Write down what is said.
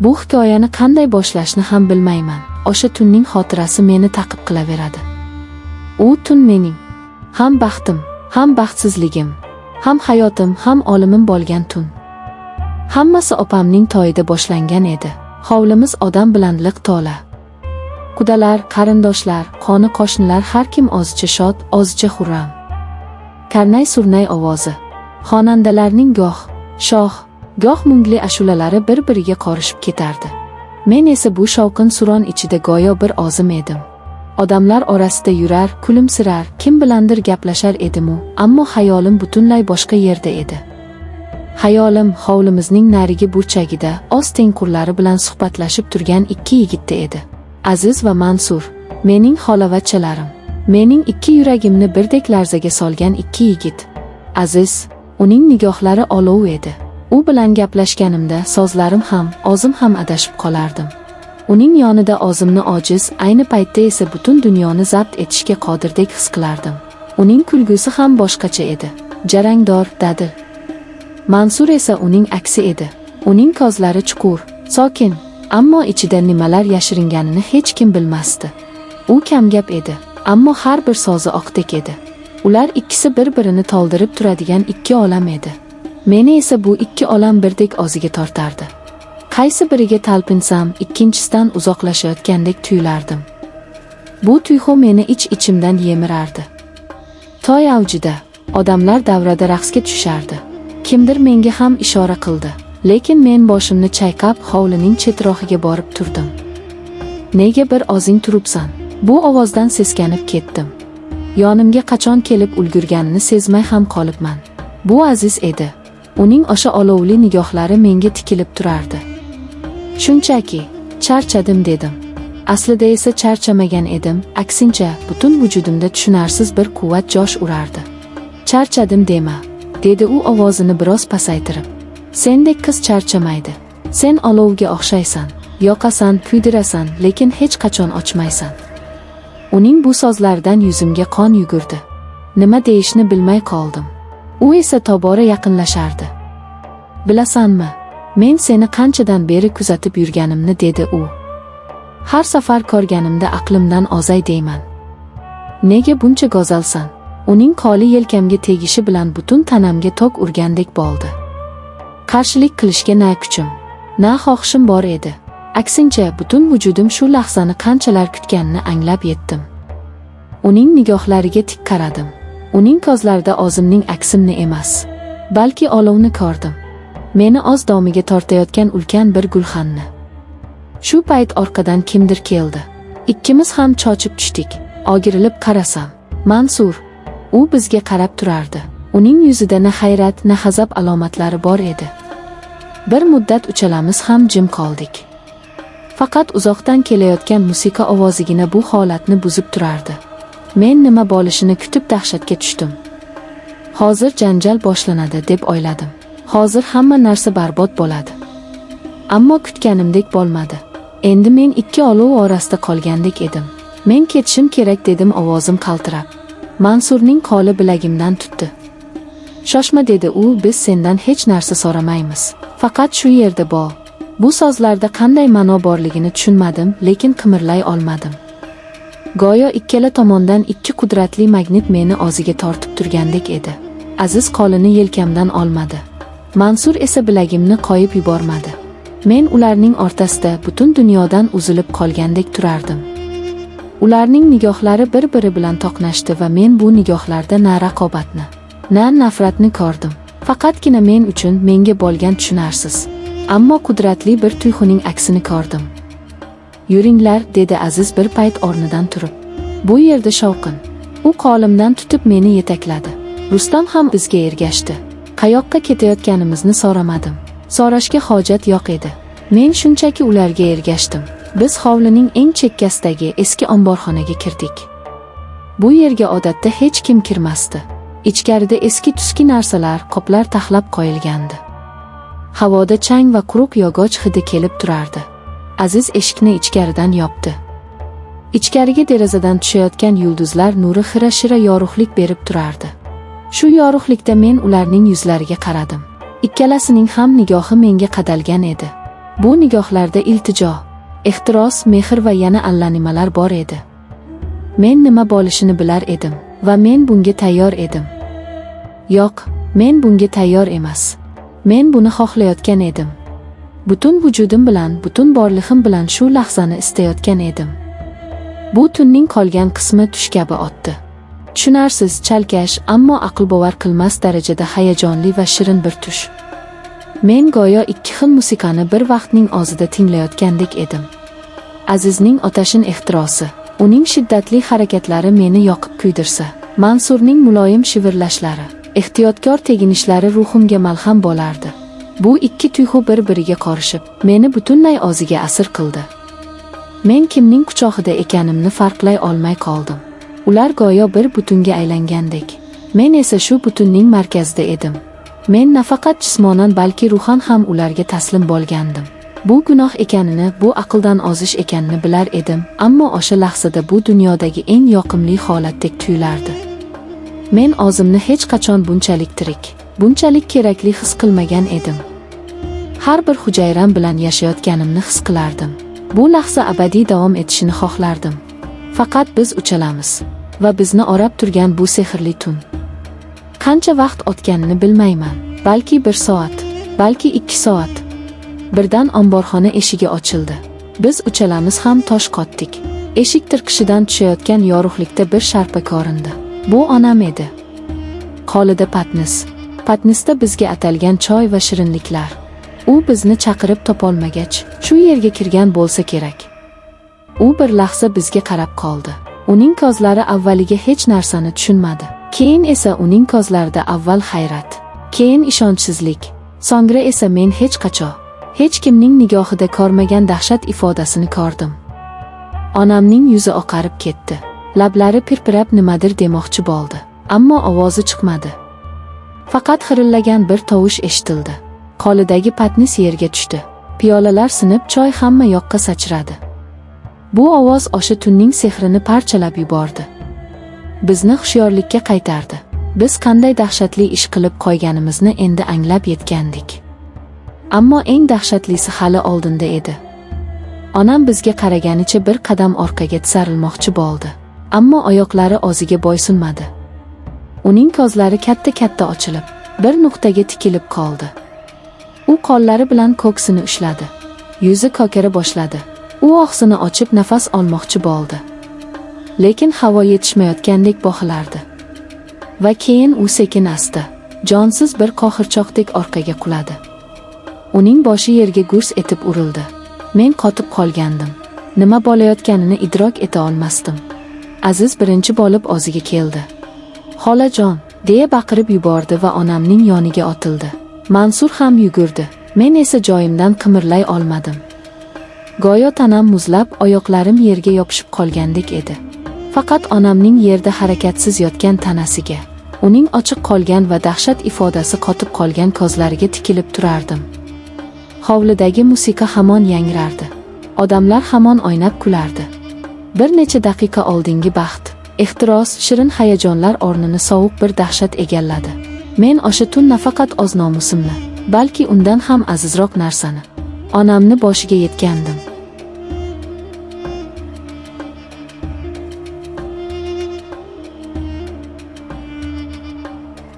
Bu hikoyani qanday boshlashni ham bilmayman. O'sha tunning xotirasi meni ta'qib qilaveradi. U tun mening ham baxtim, ham baxtsizligim, ham hayotim, ham o'limim bo'lgan tun. Hammasi opamning to'yida boshlangan edi. Hovlimiz odam bilan liq to'la. Qudalar, qarindoshlar, qoni qo'shnilar har kim ozcha shod, ozcha xurram. Karnay-surnay ovozi, xonandalarning goh shoh, goh mungli ashulalari bir-biriga qorishib ketardi. Men esa bu shovqin-suron ichida go'yo bir ozim edim. Odamlar orasida yurar, kulimsirar, kim bilandir gaplashar edim-u, ammo xayolim butunlay boshqa yerda edi. Hayolim hovlimizning narigi burchagida o'z tengqurlari bilan suhbatlashib turgan ikki yigitda edi. Aziz va Mansur, mening xolavachchalarim, mening ikki yuragimni birdek larzaga solgan ikki yigit. Aziz, uning nigohlari olov edi. U bilan gaplashganimda so'zlarim ham, o'zim ham adashib qolardim. Uning yonida o'zimni ojiz, ayni paytda esa butun dunyoni zabt etishga qodirdek his qilardim. Uning kulgusi ham boshqacha edi, jarangdor, dadil. Mansur esa uning aksi edi. Uning ko'zlari chuqur, sokin, ammo ichida nimalar yashiringanini hech kim bilmasdi. U kamgap edi, ammo har bir so'zi oqdek edi. Ular ikkisi bir-birini to'ldirib turadigan ikki olam edi. Meni esa bu ikki olam birdek o'ziga tortardi. Qaysi biriga talpinsam, ikkinchisidan uzoqlashayotgandek tuyulardim. Bu tuyg'u meni ich-ichimdan yemirardi. To'y avjida, odamlar davrada raqsga tushardi. Kimdir menga ham ishora qildi, lekin men boshimni chayqab hovlining chetroqiga borib turdim. Nega bir ozing turibsan? Bu ovozdan seskanib ketdim. Yonimga qachon kelib ulgurganini sezmay ham qolibman. Bu Aziz edi. Uning o'sha olovli nigohlari menga tikilib turardi. Shunchaki, charchadim dedim. Aslida esa charchamagan edim, aksincha, butun vujudimda tushunarsiz bir quvvat josh urardi. Charchadim dema, dedi u ovozini biroz pasaytirib. Sendek qiz charchamaydi. Sen olovga o'xshaysan, yoqasan, kuydirasan, lekin hech qachon ochmaysan. Uning bu so'zlaridan yuzimga qon yugurdi. Nima deyishni bilmay qoldim. U esa tobora yaqinlashardi. Bilasanmi, men seni qanchadan beri kuzatib yurganimni, dedi u. Har safar ko'rganimda aqlimdan ozay deyman. Nega buncha go'zalsan? Uning qo'li yelkamga tegishi bilan butun tanamga tok urgandek bo'ldi. Qarshilik qilishga na kuchim, na xohishim bor edi. Aksincha, butun vujudim shu lahzani qanchalar kutganini anglab yetdim. Uning nigohlariga tik qaradim. Uning ko'zlarida o'zimning aksimni emas, balki olovni ko'rdim. Meni o'z domiga tortayotgan ulkan bir gulxanni. Shu payt orqadan kimdir keldi. Ikkimiz ham chochib tushdik. O'girilib qarasam, Mansur. U bizga qarab turardi. Uning yuzida na hayrat, na g'azab alomatlari bor edi. Bir muddat uchalamiz ham jim qoldik. Faqat uzoqdan kelayotgan musiqa ovozigina bu holatni buzib turardi. Men nima bo'lishini kutib dahshatga tushdim. Hozir janjal boshlanadi deb o'yladim. Hozir hamma narsa barbod bo'ladi. Ammo kutganimdek bo'lmadi. Endi men ikki olov orasida qolgandek edim. Men ketishim kerak, dedim ovozim qaltirab. Mansurning qo'li bilagimdan tutdi. Shoshma, dedi u, biz sendan hech narsa so'ramaymiz. Faqat shu yerda bo'l. Bu so'zlarda qanday ma'no borligini tushunmadim, lekin qimirlay olmadim. Go'yo ikkala tomondan ikki qudratli magnit meni o'ziga tortib turgandek edi. Aziz qo'lini yelkamdan olmadi. Mansur esa bilagimni qo'yib yubormadi. Men ularning o'rtasida butun dunyodan uzilib qolgandek turardim. Ularning nigohlari bir-biri bilan to'qnashdi va men bu nigohlarda na raqobatni, na nafratni ko'rdim. Faqatgina men uchun menga bo'lgan tushunarsiz, ammo qudratli bir tuyg'uning aksini ko'rdim. Yuringlar, dedi Aziz bir payt o'rnidan turib. Bu yerda shovqin. U qo'limdan tutib meni yetakladi. Rustam ham bizga ergashdi. Qayoqqa ketayotganimizni so'ramadim. So'rashga hojat yo'q edi. Men shunchaki ularga ergashdim. Biz hovlining eng chekkasidagi eski omborxonaga kirdik. Bu yerga odatda hech kim kirmasdi. Ichkarida eski-tuski narsalar, qoplar taxlab qo'yilgandi. Havoda chang va quruq yog'och hidi kelib turardi. Aziz eshikni ichkaridan yopdi. Ichkariga derazadan tushayotgan yulduzlar nuri xira-shira yorug'lik berib turardi. Shu yorug'likda men ularning yuzlariga qaradim. Ikkalasining ham nigohi menga qadalgan edi. Bu nigohlarda iltijo, ehtiros, mehr va yana allanimalar bor edi. Men nima bo'lishini bilar edim va men bunga tayyor edim. Yo'q, men bunga tayyor emas. Men buni xohlayotgan edim. Butun vujudim bilan, butun borlig'im bilan shu lahzani istayotgan edim. Bu tunning qolgan qismi tush kabi o'tdi. Tushunarsiz, chalkash, ammo aql bovar qilmas darajada hayajonli va shirin bir tush. Men go'yo ikki xil musiqani bir vaqtning o'zida tinglayotgandek edim. Azizning otashin ehtirosi, uning shiddatli harakatlari meni yoqib kuydirsa, Mansurning muloyim shivirlashlari, ehtiyotkor teginishlari ruhimga malham bo'lardi. Bu ikki tuyg'u bir-biriga qorishib, meni butunlay o'ziga asir qildi. Men kimning quchog'ida ekanimni farqlay olmay qoldim. Ular go'yo bir butunga aylangandek. Men esa shu butunning markazida edim. Men nafaqat jismonan, balki ruhan ham ularga taslim bo'lgandim. Bu gunoh ekanini, bu aqldan ozish ekanini bilar edim, ammo o'sha lahzada bu dunyodagi eng yoqimli holatdek tuyulardi. Men o'zimni hech qachon bunchalik tirik, bunchalik kerakli his qilmagan edim. Har bir hujayram bilan yashayotganimni his qilardim. Bu lahza abadiy davom etishini xohlardim. Faqat biz uchalamiz va bizni orab turgan bu sehrli tun. Qancha vaqt o'tganini bilmayman. Balki 1 soat, balki 2 soat. Birdan omborxona eshigi ochildi. Biz uchalamiz ham tosh qotdik. Eshik tirqishidan tushayotgan yorug'likda bir sharpa ko'rindi. Bu onam edi. Qo'lida patnis. Patnisda bizga atalgan choy va shirinliklar. U bizni chaqirib topolmagach, shu yerga kirgan bo'lsa kerak. U bir lahza bizga qarab qoldi. Uning ko'zlari avvaliga hech narsani tushunmadi. Keyin esa uning ko'zlarida avval hayrat, keyin ishonchsizlik, so'ngra esa men hech qachon, hech kimning nigohida ko'rmagan dahshat ifodasini ko'rdim. Onamning yuzi oqarib ketdi. Lablari pirpirab nimadir demoqchi bo'ldi, ammo ovozi chiqmadi. Faqat xirillagan bir tovush eshitildi. Qo'lidagi patnis yerga tushdi. Piyolalar sinib, choy hamma yoqqa sachradi. Bu ovoz o'sha tunning sehrini parchalab yubordi. Bizni hushyorlikka qaytardi. Biz qanday dahshatli ish qilib qo'yganimizni endi anglab yetgandik. Ammo eng dahshatlisi hali oldinda edi. Onam bizga qaraganicha bir qadam orqaga tisarilmoqchi bo'ldi, ammo oyoqlari o'ziga bo'ysunmadi. Uning ko'zlari katta-katta ochilib, bir nuqtaga tikilib qoldi. U qo'llari bilan ko'ksini ushladi. Yuzi ko'kara boshladi. U og'zini ochib nafas olmoqchi bo'ldi. Lekin havo yetishmayotgandek boqilardi. Va keyin u sekin-asta, jonsiz bir qohirchoqdek orqaga quladi. Uning boshi yerga gurs etib urildi. Men qotib qolgandim. Nima bo'layotganini idrok eta olmasdim. Aziz birinchi bo'lib o'ziga keldi. "Xolajon!" deya baqirib yubordi va onamning yoniga otildi. Mansur ham yugurdi. Men esa joyimdan qimirlay olmadim. Go'yo tanam muzlab, oyoqlarim yerga yopishib qolgandek edi. Faqat onamning yerda harakatsiz yotgan tanasiga, uning ochiq qolgan va dahshat ifodasi qotib qolgan ko'zlariga tikilib turardim. Hovlidagi musiqa hamon yangrardi. Odamlar hamon o'ynab kulardi. Bir necha daqiqa oldingi baxt, ehtiros, shirin hayajonlar o'rnini sovuq bir dahshat egalladi. Men o'sha tun nafaqat o'z nomusimni, balki undan ham azizroq narsani, onamni boshiga yetgandim.